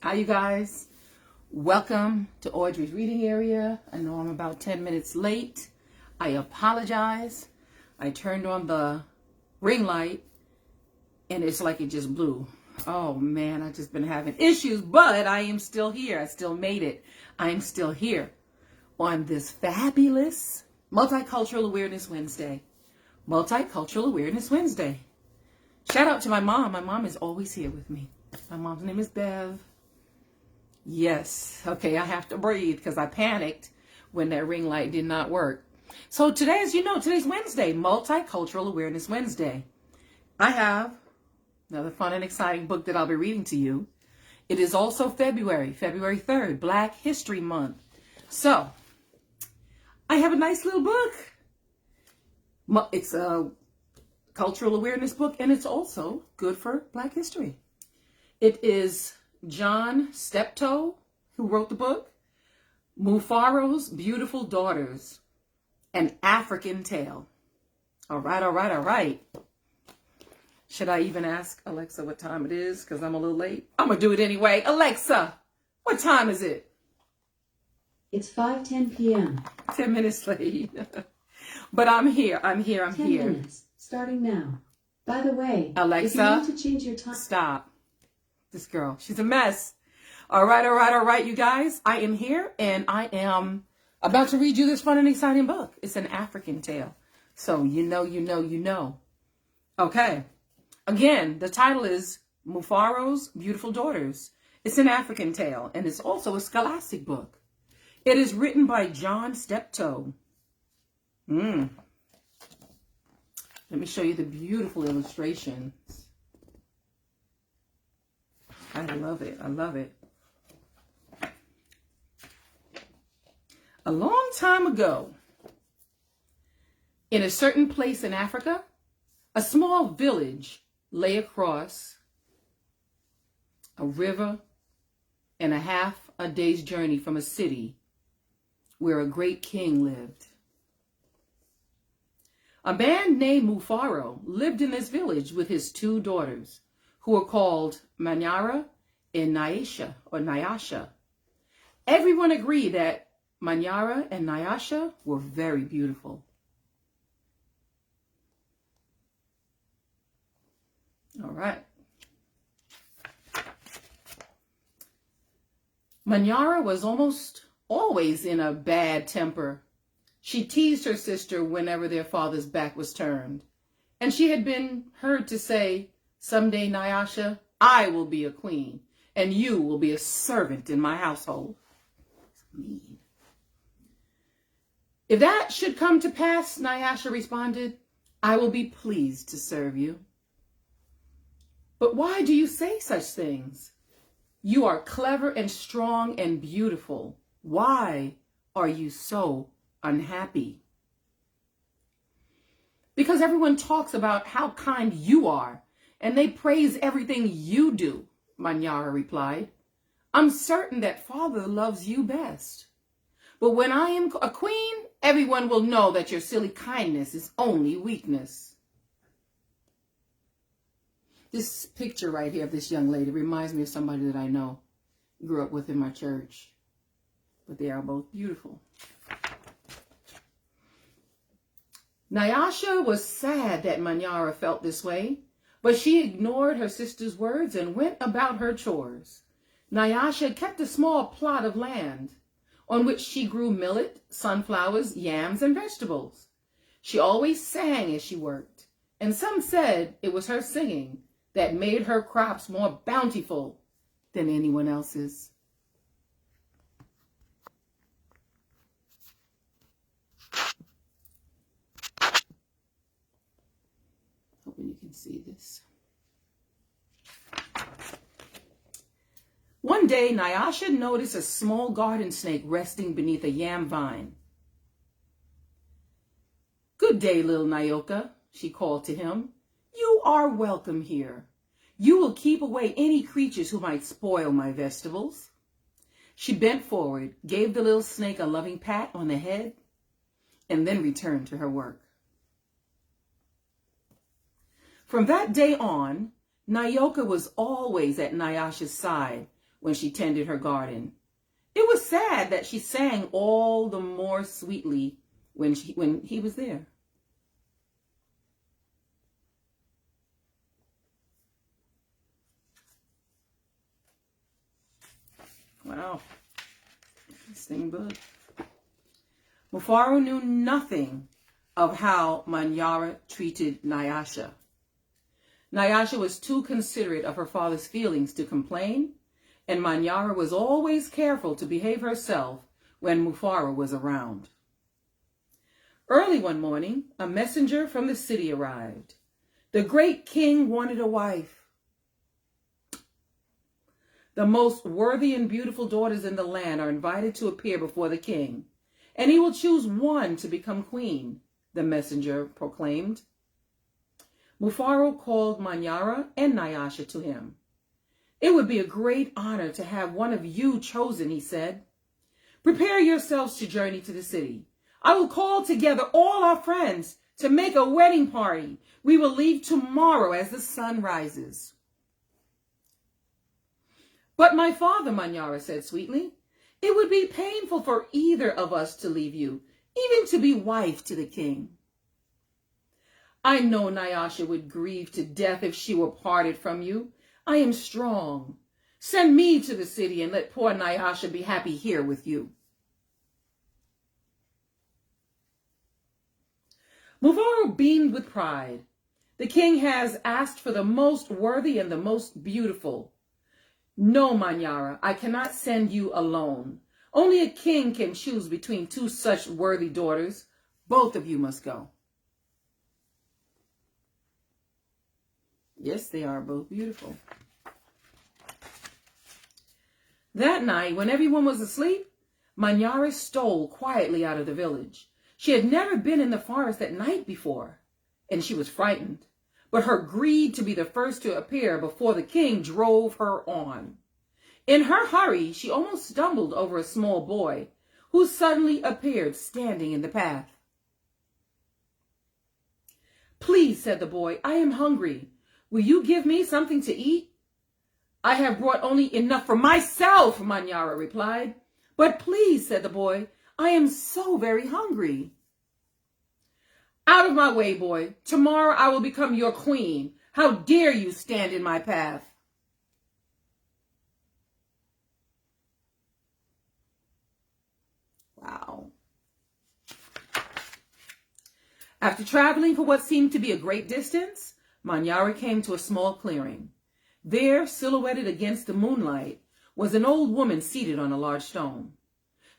Hi, you guys. Welcome to Audrey's reading area. I know I'm about 10 minutes late. I apologize. I turned on the ring light and it's like it just blew. Oh man, I've just been having issues, but I am still here. I still made it. I am still here on this fabulous Multicultural Awareness Wednesday. Multicultural Awareness Wednesday. Shout out to my mom. My mom is always here with me. My mom's name is Bev. Yes. Okay, I have to breathe because I panicked when that ring light did not work. So today, as you know, today's Wednesday, Multicultural Awareness Wednesday. I have another fun and exciting book that I'll be reading to you. It is also February 3rd, Black History Month. So I have a nice little book. It's a cultural awareness book, and it's also good for Black history. It is John Steptoe, who wrote the book, Mufaro's Beautiful Daughters, An African Tale. All right. Should I even ask Alexa what time it is? Because I'm a little late. I'm going to do it anyway. Alexa, what time is it? It's 5:10 p.m. 10 minutes late. But I'm here. 10 minutes, starting now. By the way, Alexa, if you want to change your time... Stop. This girl, she's a mess. All right, you guys. I am here, and I am about to read you this fun and exciting book. It's an African tale. So you know. Okay. Again, the title is Mufaro's Beautiful Daughters. It's an African tale, and it's also a scholastic book. It is written by John Steptoe. Let me show you the beautiful illustrations. I love it. A long time ago, in a certain place in Africa, a small village lay across a river and a half a day's journey from a city where a great king lived. A man named Mufaro lived in this village with his two daughters, who were called Manyara and Nyasha. Everyone agreed that Manyara and Nyasha were very beautiful. All right. Manyara was almost always in a bad temper. She teased her sister whenever their father's back was turned. And she had been heard to say, "Someday, Nyasha, I will be a queen, and you will be a servant in my household." It's mean. "If that should come to pass," Nyasha responded, "I will be pleased to serve you." "But why do you say such things? You are clever and strong and beautiful. Why are you so unhappy?" "Because everyone talks about how kind you are, and they praise everything you do," Manyara replied. "I'm certain that father loves you best. But when I am a queen, everyone will know that your silly kindness is only weakness." This picture right here of this young lady reminds me of somebody that I know, grew up with in my church. But they are both beautiful. Nyasha was sad that Manyara felt this way, but she ignored her sister's words and went about her chores. Nyasha kept a small plot of land on which she grew millet, sunflowers, yams, and vegetables. She always sang as she worked, and some said it was her singing that made her crops more bountiful than anyone else's. Hoping you can see this. One day, Nyasha noticed a small garden snake resting beneath a yam vine. "Good day, little Nyoka," she called to him. "You are welcome here. You will keep away any creatures who might spoil my vegetables." She bent forward, gave the little snake a loving pat on the head, and then returned to her work. From that day on, Nyoka was always at Nyasha's side when she tended her garden. It was sad that she sang all the more sweetly when he was there. Wow. Interesting book. Mufaro knew nothing of how Manyara treated Nyasha. Nyasha was too considerate of her father's feelings to complain, and Manyara was always careful to behave herself when Mufaro was around. Early one morning, a messenger from the city arrived. The great king wanted a wife. The most worthy and beautiful daughters in the land are invited to appear before the king, and he will choose one to become queen, the messenger proclaimed. Mufaro called Manyara and Nyasha to him. It would be a great honor to have one of you chosen, he said. Prepare yourselves to journey to the city. I will call together all our friends to make a wedding party. We will leave tomorrow as the sun rises. But my father, Manyara said sweetly, it would be painful for either of us to leave you, even to be wife to the king. I know Nyasha would grieve to death if she were parted from you. I am strong. Send me to the city and let poor Nyasha be happy here with you. Mufaro beamed with pride. The king has asked for the most worthy and the most beautiful. No, Manyara, I cannot send you alone. Only a king can choose between two such worthy daughters. Both of you must go. Yes, they are both beautiful. That night, when everyone was asleep, Manyara stole quietly out of the village. She had never been in the forest at night before, and she was frightened. But her greed to be the first to appear before the king drove her on. In her hurry, she almost stumbled over a small boy who suddenly appeared standing in the path. Please, said the boy, I am hungry. Will you give me something to eat? I have brought only enough for myself, Manyara replied. But please, said the boy, I am so very hungry. Out of my way, boy. Tomorrow I will become your queen. How dare you stand in my path? Wow. After traveling for what seemed to be a great distance, Manyara came to a small clearing. There, silhouetted against the moonlight, was an old woman seated on a large stone.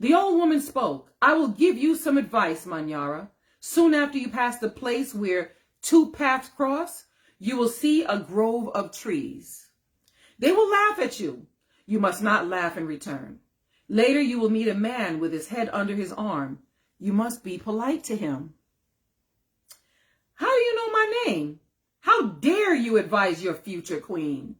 The old woman spoke. I will give you some advice, Manyara. Soon after you pass the place where two paths cross, you will see a grove of trees. They will laugh at you. You must not laugh in return. Later you will meet a man with his head under his arm. You must be polite to him. How do you know my name? How dare you advise your future queen?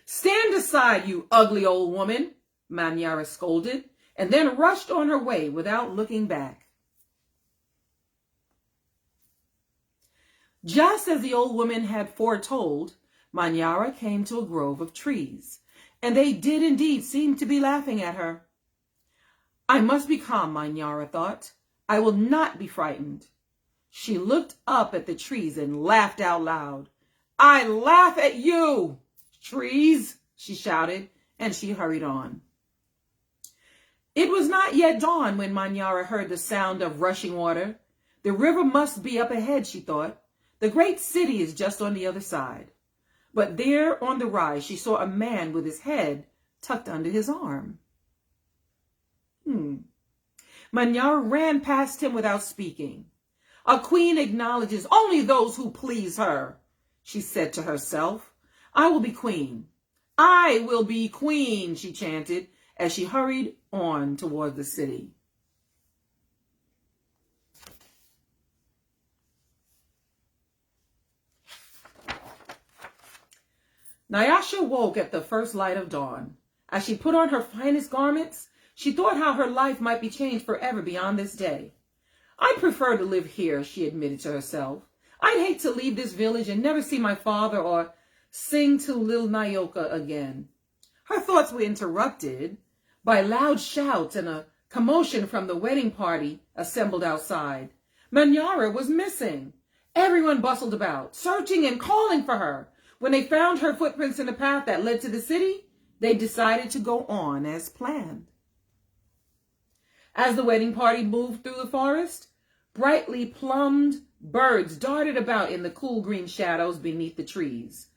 Stand aside, you ugly old woman, Manyara scolded, and then rushed on her way without looking back. Just as the old woman had foretold, Manyara came to a grove of trees, and they did indeed seem to be laughing at her. I must be calm, Manyara thought. I will not be frightened. She looked up at the trees and laughed out loud. I laugh at you, trees, she shouted, and she hurried on. It was not yet dawn when Manyara heard the sound of rushing water. The river must be up ahead, she thought. The great city is just on the other side. But there on the rise, she saw a man with his head tucked under his arm. Manyara ran past him without speaking. A queen acknowledges only those who please her, she said to herself. I will be queen. I will be queen, she chanted as she hurried on toward the city. Nyasha woke at the first light of dawn. As she put on her finest garments, she thought how her life might be changed forever beyond this day. I prefer to live here, she admitted to herself. I'd hate to leave this village and never see my father or sing to little Nyoka again. Her thoughts were interrupted by loud shouts and a commotion from the wedding party assembled outside. Manyara was missing. Everyone bustled about, searching and calling for her. When they found her footprints in the path that led to the city, they decided to go on as planned. As the wedding party moved through the forest, brightly plumed birds darted about in the cool green shadows beneath the trees.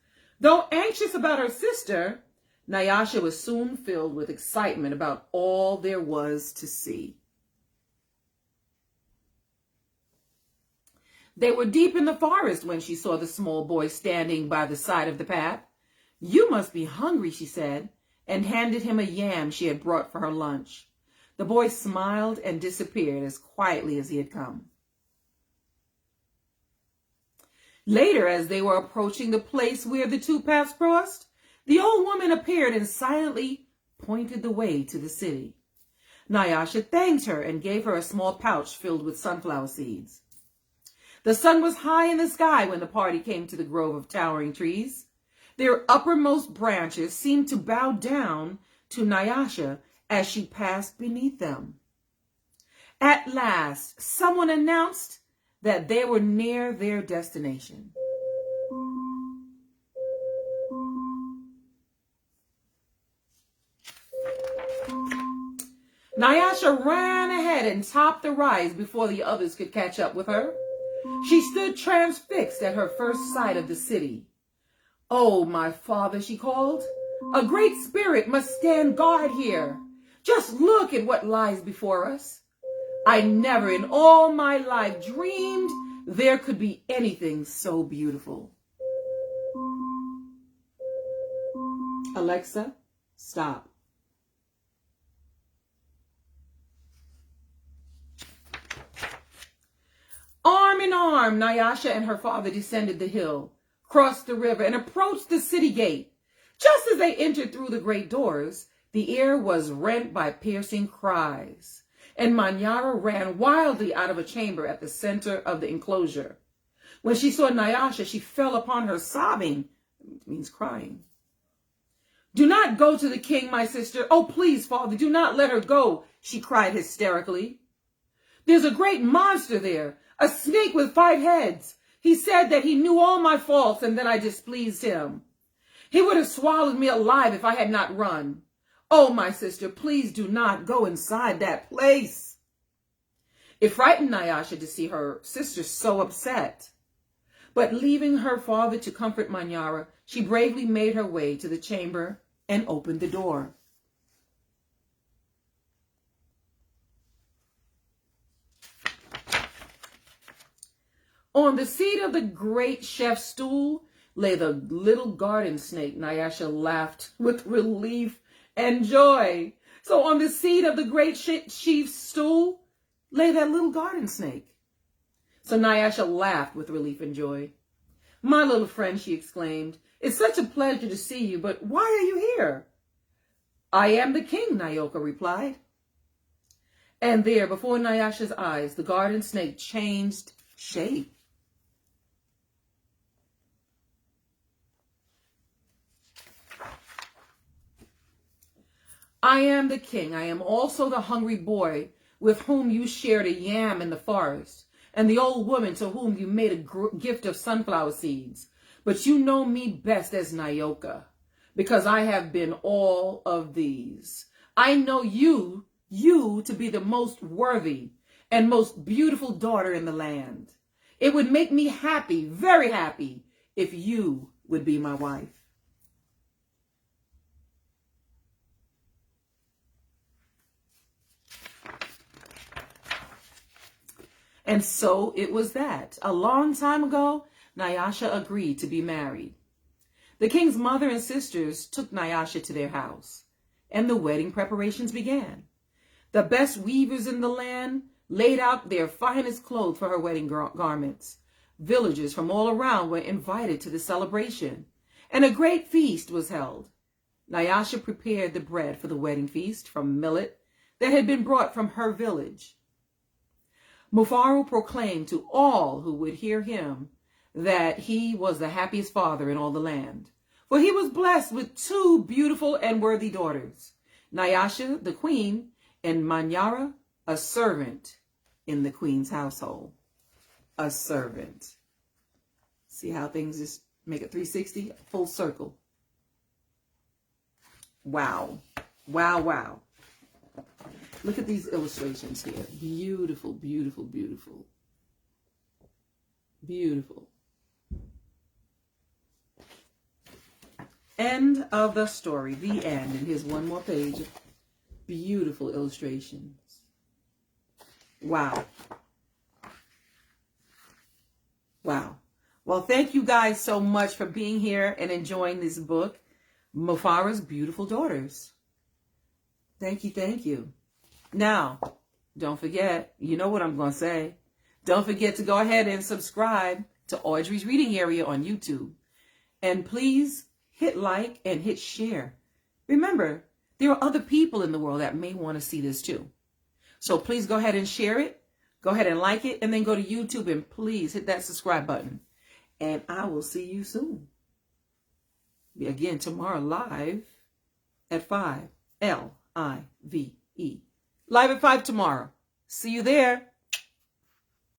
Though anxious about her sister, Nyasha was soon filled with excitement about all there was to see. They were deep in the forest when she saw the small boy standing by the side of the path. "You must be hungry," she said, and handed him a yam she had brought for her lunch. The boy smiled and disappeared as quietly as he had come. Later, as they were approaching the place where the two paths crossed, the old woman appeared and silently pointed the way to the city. Nyasha thanked her and gave her a small pouch filled with sunflower seeds. The sun was high in the sky when the party came to the grove of towering trees. Their uppermost branches seemed to bow down to Nyasha as she passed beneath them. At last, someone announced that they were near their destination. Nyasha ran ahead and topped the rise before the others could catch up with her. She stood transfixed at her first sight of the city. "Oh, my father," she called, "a great spirit must stand guard here. Just look at what lies before us. I never in all my life dreamed there could be anything so beautiful." Alexa, stop. Arm in arm, Nyasha and her father descended the hill, crossed the river, and approached the city gate. Just as they entered through the great doors, the air was rent by piercing cries, and Manyara ran wildly out of a chamber at the center of the enclosure. When she saw Nyasha, she fell upon her sobbing, which means crying. "Do not go to the king, my sister. Oh, please, father, do not let her go," she cried hysterically. "There's a great monster there, a snake with 5 heads. He said that he knew all my faults and that I displeased him. He would have swallowed me alive if I had not run. Oh, my sister, please do not go inside that place." It frightened Nyasha to see her sister so upset. But leaving her father to comfort Manyara, she bravely made her way to the chamber and opened the door. On the seat of the great chef's stool lay the little garden snake. Nyasha laughed with relief and joy. So on the seat of the great chief's stool lay that little garden snake. So Nyasha laughed with relief and joy. "My little friend," she exclaimed, "it's such a pleasure to see you, but why are you here?" "I am the king," Nyoka replied. And there, before Nyasha's eyes, the garden snake changed shape. "I am the king. I am also the hungry boy with whom you shared a yam in the forest, and the old woman to whom you made a gift of sunflower seeds. But you know me best as Nyoka, because I have been all of these. I know you to be the most worthy and most beautiful daughter in the land. It would make me happy, very happy, if you would be my wife." And so it was that, a long time ago, Nyasha agreed to be married. The king's mother and sisters took Nyasha to their house, and the wedding preparations began. The best weavers in the land laid out their finest clothes for her wedding garments. Villagers from all around were invited to the celebration, and a great feast was held. Nyasha prepared the bread for the wedding feast from millet that had been brought from her village. Mufaro proclaimed to all who would hear him that he was the happiest father in all the land. For he was blessed with 2 beautiful and worthy daughters, Nyasha, the queen, and Manyara, a servant in the queen's household. A servant. See how things just make it 360? Full circle. Wow. Wow, wow. Look at these illustrations here. Beautiful, beautiful, beautiful. Beautiful. End of the story. The end. And here's one more page of beautiful illustrations. Wow. Wow. Well, thank you guys so much for being here and enjoying this book, Mufaro's Beautiful Daughters. Thank you, thank you. Now, don't forget, you know what I'm going to say. Don't forget to go ahead and subscribe to Audrey's Reading Area on YouTube. And please hit like and hit share. Remember, there are other people in the world that may want to see this too. So please go ahead and share it. Go ahead and like it. And then go to YouTube and please hit that subscribe button. And I will see you soon. Again, tomorrow live at 5. Live. Live at 5 tomorrow. See you there.